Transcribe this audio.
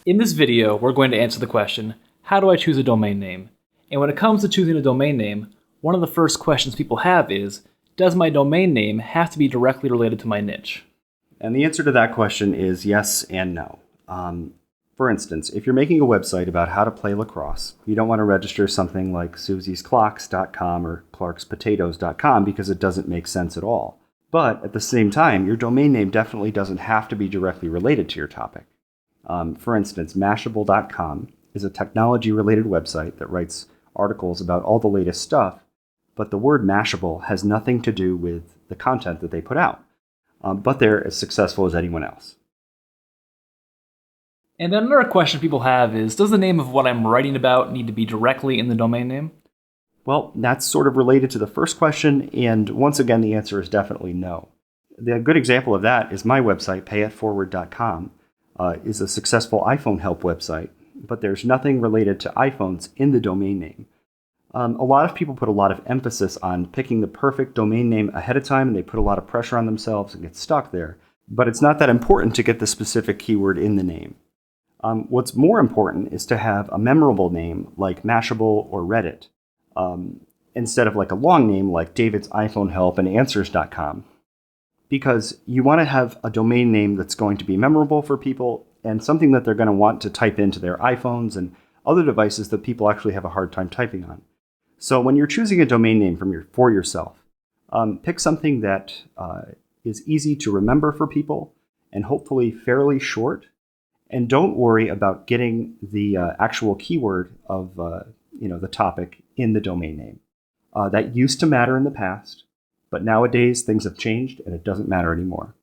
In this video, we're going to answer the question, how do I choose a domain name? And when it comes to choosing a domain name, one of the first questions people have is, does my domain name have to be directly related to my niche? And the answer to that question is yes and no. For instance, if you're making a website about how to play lacrosse, you don't want to register something like susiesclocks.com or clarkspotatoes.com because it doesn't make sense at all. But at the same time, your domain name definitely doesn't have to be directly related to your topic. For instance, Mashable.com is a technology-related website that writes articles about all the latest stuff, but the word Mashable has nothing to do with the content that they put out. But they're as successful as anyone else. And then another question people have is, does the name of what I'm writing about need to be directly in the domain name? Well, that's sort of related to the first question, and once again, the answer is definitely no. The good example of that is my website, payitforward.com, is a successful iPhone help website, but there's nothing related to iPhones in the domain name. A lot of people put a lot of emphasis on picking the perfect domain name ahead of time, and they put a lot of pressure on themselves and get stuck there. But it's not that important to get the specific keyword in the name. What's more important is to have a memorable name like Mashable or Reddit, instead of like a long name like David's iPhone Help and Answers.com. Because you want to have a domain name that's going to be memorable for people and something that they're going to want to type into their iPhones and other devices that people actually have a hard time typing on. So when you're choosing a domain name for yourself, pick something that is easy to remember for people and hopefully fairly short. And don't worry about getting the actual keyword of the topic in the domain name. That used to matter in the past, but nowadays things have changed and it doesn't matter anymore.